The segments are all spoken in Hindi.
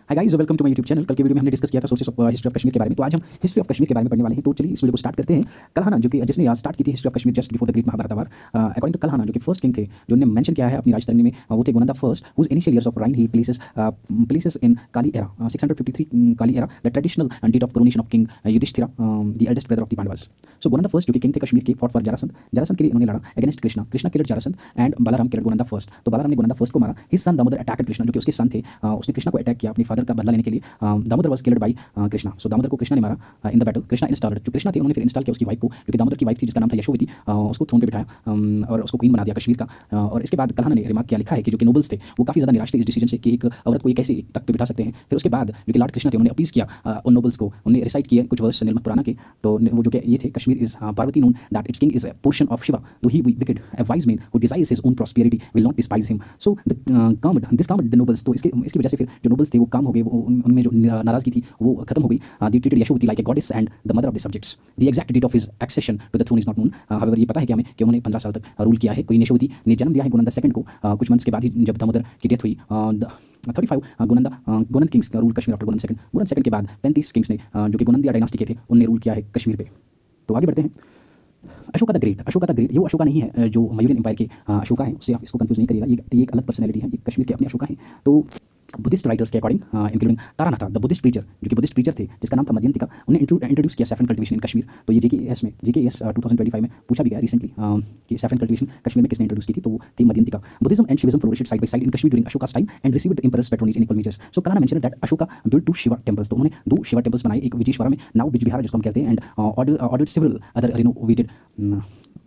Hi guys, welcome to my YouTube channel. कल के वीडियो में हमने डिस्कस किया था sources of history of Kashmir के बारे में। तो आज हम हिस्ट्री ऑफ कश्मीर के बारे में पढ़ने वाले हैं। तो चलिए इस वीडियो को स्टार्ट करते हैं। कलहाना जो कि जिसने स्टार्ट की थी history of Kashmir just before the great Mahabharata war, according to Kalhana जो कि फर्स्ट किंग थे, जो उन्होंने मेंशन किया है अपनी राजधानी में, वो थे Gonanda first, whose initial years of reign he places in Kali era 653 Kali era, the traditional date of coronation of king Yudhishthira, the eldest brother of the Pandavas. So Gonanda first जो कि किंग थे कश्मीर के, फॉट फॉर जरासंध के लिए उन्होंने लड़ा against Krishna killed Jarasandha and Balarama killed Gonanda first. तो बालाराम ने गोनंदा फर्स्ट को मारा। His son Damodara attacked Krishna, जो कि उसके सन थे, उसने कृष्णा को अटैक किया अपने फादर का बदला लेने के लिए। Damodara was killed by Krishna. So Damodara को कृष्णा ने मारा in the battle. Krishna installed, जो कृष्णा थे उन्होंने फिर इंस्टॉल किया उसकी वाइफ को, जो कि दामोदर की वाइफ थी, जिसका नाम था यशोवती, उसको थ्रोन पे बिठाया और उसको क्वीन बना दिया कश्मीर का। और इसके बाद कलहाना ने रिमार्क किया, लिखा है कि जो कि नोबल्स थे वो काफ़ी ज़्यादा निराश थे इस डिसीजन से कि एक औरत को एक ऐसे तख्त पे बिठा सकते हैं। फिर उसके बाद जो कि लॉर्ड कृष्णा थे उन्होंने अपील किया उन नोबल्स को, उन्होंने रिसाइट किए कुछ वर्ष निर्मल पुराना के। तो वो जो कि ये थे, Kashmir is Parvati known that its king is a portion of Shiva, though he wicked a wise man who desires his own prosperity will not despise him. So this calmed the nobles. तो इसकी वजह से फिर जो नोबल्स थे वो काम हो गए, उनमें जो नाराजगी थी वो खत्म हो गई। They treated Yashovati like a goddess and the mother of the subjects. The exact date of his accession to the throne is not known. However ये पता है कि हमें कि उन्होंने 15 साल तक रूल किया है। क्वीन यशोवती ने जन्म दिया है गोनंदा सेकंड को कुछ मंथ्स के बाद ही, जब दामोदर की डेथ हुई। 35 गोनंद किंग्स का rule Kashmir after Gonanda second के बाद 35 किंग्स ने जो कि गोनंदिया डायनास्टी के थे उनने रूल किया है कश्मीर पे। तो आगे बढ़ते हैं। अशोका द ग्रेट, ये वो अशोका नहीं है जो मयूरियन एम्पायर के अशोका है, उससे आप इसको कंफ्यूज नहीं करिएगा। ये एक अलग पर्सनैलिटी है, ये कश्मीर के अपने अशोका हैं। तो बुद्धिस्ट राइटर्स के according including Taranatha the Buddhist preacher, जो कि बुद्धिस्ट प्रीचर थे, जिसका नाम था मदयंतिका, उन्हें इंट्रोड्यूस किया सैफरन कल्टिवेशन इन कश्मीर। तो ये जीकेएस 2025 में पूछा भी गया रिसेंटली कि सैफरन कल्टिवेशन कश्मीर में किसने इंट्रोड्यूस की थी, तो वो थी Madayantika. Buddhism and Shivaism flourished side by side in Kashmir during Ashoka's time and received the emperor's patronage in equal measures. So Kalhana mention that Ashoka built 2 Shiva temples. तो उन्होंने 2 शिवा टेंपल्स बनाए, एक विजयवाड़ा में, नाउ बिजबिहार जिसको हम कहते हैं, and ordered several other renovated,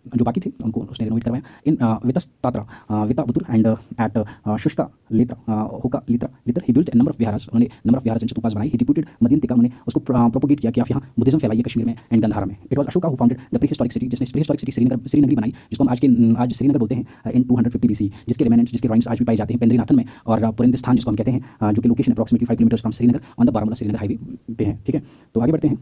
जो बाकी थे उनको उसने रिनोवेट करवाया इन वितस्तात्रा विताबुतुर एंड एट शुष्का लेत्रा होका लितर ही बिल्ट नंबर ऑफ विहारास। उन्होंने नंबर ऑफ विहारास एंड स्तूपास बनाई। ही डिप्यूटेड मदयंतिका, उन्होंने उसको प्रोपोगेट किया कि आप यहाँ बुद्धिज्म फैलाइए कश्मीर में एंड गंधारा में। It was Ashoka who founded the prehistoric city, जिसने प्रीहिस्टोरिक सिटी श्रीनगरी बनाई, जिसको हम आज श्रीनगर बोलते हैं, इन 250 BC, जिसके रिमेनेंट्स, जिसके रॉइंग्स आज भी पाए जाते हैं पेंद्रीनाथन में और पुरिंदस्थान जिसको हम कहते हैं, जो कि location approximately 5 kilometre from Srinagar on the Baramulla Srinagar highway पे है। ठीक है, तो आगे बढ़ते हैं।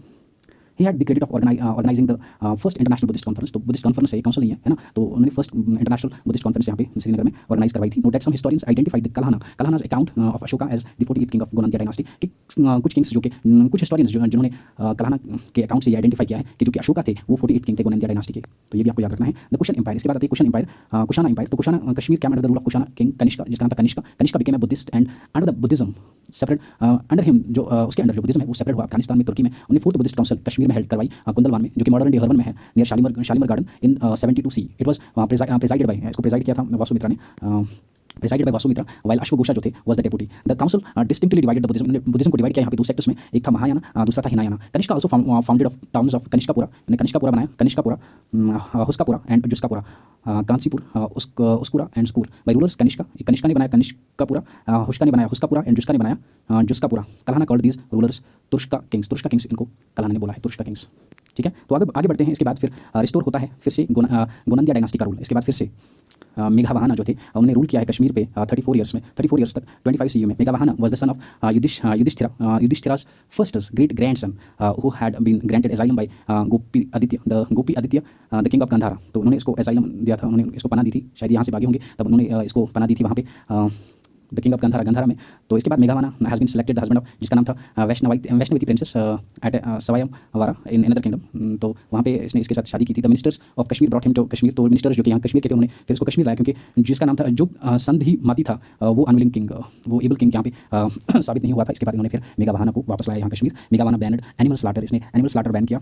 He had the credit of organizing the first international Buddhist conference। तो बुद्धिस्ट कॉन्फ्रेंस है, काउंसिल नहीं है ना। तो उन्होंने फर्स्ट इंटरनेशनल बुद्धिस्ट कॉन्फ्रेंस यहाँ पे श्रीनगर में ऑर्गेनाइज करवाई थी। Know that some historians identified Kalhana's account of Ashoka as the 48th king of Gonandiya dynasty। कि कुछ किंग्स जो कि कुछ हिस्टोरियंस जिन्होंने कलहाना के अकाउंट से ये आइडेंटिफाई किया है कि जो कि अशोका थे वो 48 किंग थे गोनंदिया डायनास्टी के। तो ये भी आपको याद रखना है। द कुशन एम्पायर, इसके बाद आती है कुशन एम्पायर, कुशाना एम्पायर। तो कुशाना कश्मीर के under the rule of Kushana king Kanishka, जिसका नाम था Kanishka became a Buddhist and under the Buddhism separate under him, जो उसके अंडर जो बुद्धिज्म है वो सेपरेट हुआ अफगानिस्तान में, तुर्की में। उन्होंने 4th बुद्धिस्ट काउंसिल कश्मीर में हेल्ड करवाई कुंदलवान में, जो कि मॉडर्न डे हर्बन में है, near Shalimar garden in 72 C। It was presided by, इसको प्रेसाइड किया था वासुमित्रा ने, प्रेसाइडेड बाय वासुमित्रा, वाइल अश्वघोषा जो थे was the deputy. The council distinctly divided the Buddhism को डिवाइड किया यहाँ पे 2 सेक्टर्स में, एक था महायाना, दूसरा था Hinayana. Kanishka also founded of towns of Kanishkapura, ने कनिष्कापुरा बनाया, Kanishkapura, Huskapura and Juskapura, Kansipur, Uskura and Skur by rulers Kanishka ने बनाया कनिष्कापुरा, हुस्का ने बनाया हुस्कापुरा एंड जुस्का ने बनाया जुस्कापुरा। कलहाना कॉल्ड दीज रूलर्स तुर्ष्का किंग्स, इनको कलहाना ने बोला है तुर्ष्का किंग्स। ठीक है, तो आगे बढ़ते हैं। इसके बाद फिर रिस्टोर होता है फिर से गोनंदिया डायनास्टी का रूल। इसके बाद फिर से मेघावाहना जो थे उन्होंने रूल किया है कश्मीर पे 34 ईयर्स तक 25 CE में। मेघावाहना was the son of Yudhishthira's first great grandson who had been granted asylum by Gopi Aditya the king of Gandhara. तो उन्होंने इसको एजाइलम दिया था, उन्होंने इसको पनाह दी थी, शायद यहाँ से भागे होंगे तब उन्होंने इसको पनाह दी थी वहाँ पे द किंग ऑफ गंधारा में। तो इसके बाद मेघावाना has been selected the husband of, जिसका नाम था Vaishnavi princess at swayamvara in another kingdom. तो वहाँ पे इसने इसके साथ शादी की थी। The ministers of Kashmir brought him to Kashmir. तो मिनिस्टर्स जो कि यहाँ कश्मीर के थे उन्होंने फिर इसको कश्मीर लाया, क्योंकि जिसका नाम था जो संधि माती था वो अनविलिंग किंग, वो एबल किंग यहाँ पे साबित नहीं हुआ था। इसके बाद इन्होंने फिर मेघावाहना को वापस लाया यहाँ कश्मीर। मेघावाहना बैनड एनिमल स्लाटर, इसने एनिमल स्लाटर बैन किया।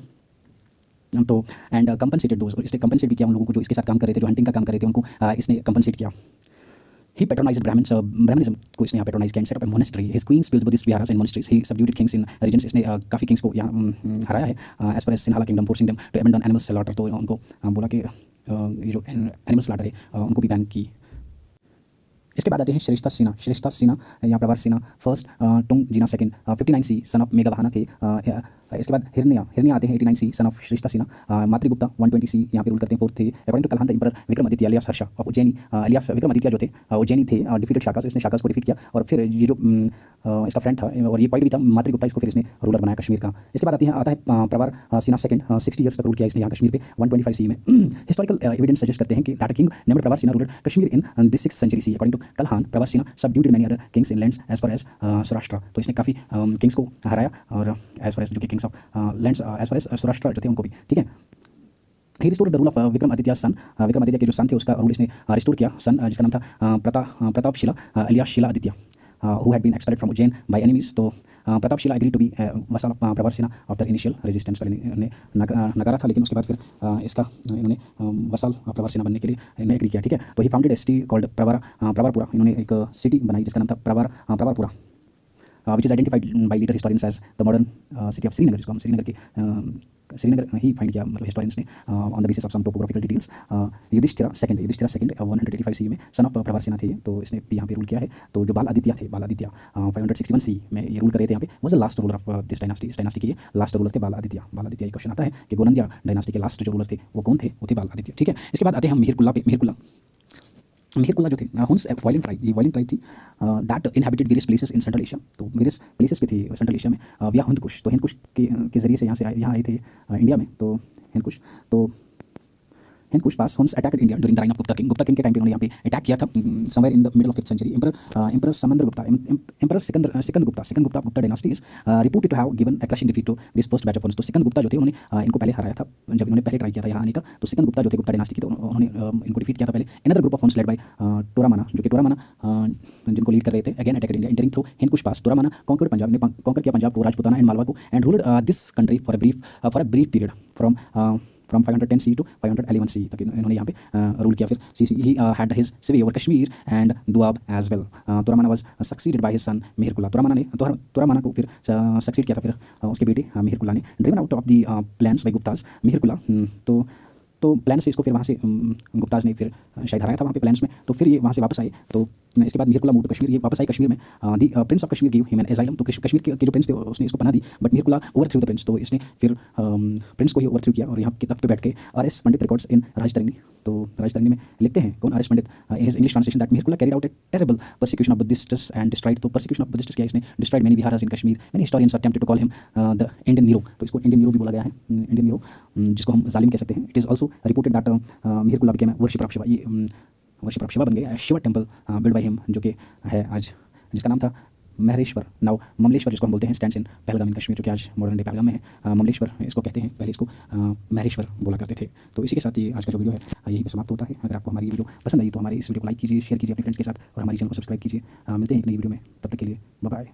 तो एंड कंपनसेटेड दोज, इसने कंपनसेट भी किया उन लोगों को जो इसके साथ काम कर रहे थे, जो हंटिंग का काम कर रहे थे, उनको इसने कंपनसेट किया। He patronized ब्राह्मणिज्म को इसने यहाँ पैट्रोनाइज किया, set up a monastery. His queens built Buddhist viharas and monasteries. He subdued kings in regions, इसने काफ़ी किंग्स को यहाँ हराया है as far as Sinhala kingdom, forcing them to abandon animal slaughter. तो उनको बोला कि ये जो एनिमल स्लॉटर है उनको भी बैन की। इसके बाद आते हैं श्रेष्ठा सिन्हा या Pravara Sinha first, Tunga Jina second, 59 C son of मेघावाहना थे। इसके बाद हिरण्या आते हैं 89 C son of Shreshtha Sinha. Matrigupta 120 C यहाँ पे रूल करते हैं, 4th थे। According to Kalhana the emperor Vikramaditya alias Harsha of Ujjaini, alias Vikramaditya जो थे उज्जैनी थे, डिफीटेड शाकास, इसने शाकास को डिफीट किया। और फिर ये जो इसका फ्रेंड था और ये पॉइंट भी था मातृगुप्ता, इसको फिर इसने रूलर बनाया कश्मीर का। इसके बाद आता है प्रवार सिन्हा सेकंड, 60 ईयर्स तक रूल किया इसने यहाँ कश्मीर पे 125 CE में। हिस्टोरिकल एविडेंस सजेस्ट करते हैं कि that king named Pravara Sinha ruler Kashmir in the 6th century CE। According to Kalhana Pravarasena subdued many other kings in lands as far as Saurashtra. तो इसने काफ़ी किंग्स को हराया और एज फार एज जो कि kings of lands as far as Saurashtra जो थे उनको भी, ठीक है। He restore the rule of Vikramaditya son, Vikramaditya के जो सन थे उसका रूल इसने रिस्टोर किया। सन जिसका नाम था प्रतापशिला alias Shila Aditya, who had been expelled from Ujjain by enemies। तो प्रतापशिला agreed to be vassal of प्रवरसिना after initial resistance। पहले इन्होंने नकारा था, लेकिन उसके बाद फिर इसका इन्होंने वसाल प्रवरसिना बनने के लिए इन्होंने एग्री किया, ठीक है। तो ही फाउंडेड ए सिटी कॉल्ड प्रवरपुरा। इन्होंने एक सिटी बनाई जिसका नाम था प्रवरपुरा, which is identified by later historians as the modern city of Srinagar, जिसको हम श्रीनगर ही फाइंड किया, मतलब हिस्टोरियंस ने on the basis of some topographical details. Yudhishthira second 185 C में सन ऑफ प्रवरसिना थे, तो इसने भी यहाँ पे रूल किया है। तो जो बाल आदित्य थे, बाल आदित्य 561 सी में ये रूल कर रहे थे यहाँ पे, was the last ruler of this dynasty. इस डायनास्टी के लास्ट रूलर थे बाल आदित्य। बाल आदित्य, क्वेश्चन आता है कि गोनंदिया डायनास्टी के लास्ट जो रूलर थे वो कौन थे? वो थे बाल आदित्य, ठीक है। इसके बाद आते हैं हम मिहिरकुल्ला पे। मिहिरकुल्ला जो थे हुन्स वायलेंट ट्राइब, ये वायलेंट ट्राइब थी that inhabited various places in central Asia. तो वेरियस प्लेसेस पे थी सेंट्रल एशिया में विया हिंदकुश। तो हिंदकुश के जरिए से यहाँ आए थे इंडिया में। तो Hindukush pass Huns attacked India during the reign of Gupta king. Gupta king के टाइम पे उन्होंने यहाँ पे अटैक किया था somewhere in the middle of 5th century. Emperor Sikandar Gupta Gupta dynasty is reported to have given a crushing defeat to this first batch of Huns. तो सिकंद गुप्ता जो थे उन्होंने इनको पहले हराया था जब इन्होंने पहले ट्राई किया था यहाँ आने का। तो सिकंद गुप्ता जो थे गुप्ता डायनास्टी की, तो उन्होंने इनको डिफीट किया था पहले। Another group of Huns led by Toramana, जो कि टोरामाना जिनको लीड कर रहे थे, again attacked India entering through Hindukush pass. Toramana conquered Punjab, ने कॉन्कर किया पंजाब को, राजपूताना एंड मालवा को, and ruled this country for a brief period from 510 C to 511 C तक इन्होंने यहाँ पे रूल किया। फिर he had his sway over Kashmir and Doab as well. तोरामाना was succeeded by his son Mihirakula. Toramana को फिर सक्सीड किया था फिर उसके बेटे मिहिरकुल्ला ने। Driven out of the plains by Guptas Mihirakula, तो प्लान से इसको फिर वहाँ से गुप्ताज ने फिर शायद हराया था वहाँ पे प्लान्स में। तो फिर ये वहाँ से वापस आए। तो इसके बाद मिहिरकुल्ला मूव टू कश्मीर, ये वापस आए कश्मीर में। The prince of Kashmir give him an asylum. तो कश्मीर के जो प्रिंस थे उसने इसको पना दी, but Mihirakula overthrew the prince. तो इसने फिर प्रिंस को ही ओवरथ्रू किया और यहाँ के तख्त पे बैठ के। R S. Pandit records in Rajatarangini. तो राजतरंगी में लिखते हैं कौन? R S. Pandit in his English translation that Mihirakula carried out a terrible persecution of Buddhists and destroyed. तो परसिक्यूशन ऑफ बुद्धिस्ट्स किया इसने, destroyed many viharas in Kashmir. Many historians attempted to call him the Indian Nero. तो इसको इंडियन नीरो भी बोला गया है, इंडियन नीरो, जिसको हम जालिम कह सकते हैं। It is also reported that Mihirakula became worshipper of Shiva. ये वर्शिपर ऑफ शिवा बन गया। Shiva temple build by him, जो कि है आज, जिसका नाम था महेश्वर, नाउ ममलेश्वर जिसको हम बोलते हैं, स्टैंड्स इन पहलगाम इन कश्मीर, जो कि आज मॉडर्न डे पहलगाम में है। ममलेश्वर इसको कहते हैं, पहले इसको महेश्वर बोला करते थे। तो इसी के साथ ये आज का जो वीडियो है यही पे समाप्त होता है। अगर आपको हमारी वीडियो पसंद आई तो हमारी इस वीडियो को लाइक कीजिए, शेयर कीजिए अपने फ्रेंड्स के साथ, और हमारी चैनल को सब्सक्राइब कीजिए। मिलते हैं एक नई वीडियो में, तब तक के लिए बाय बाय।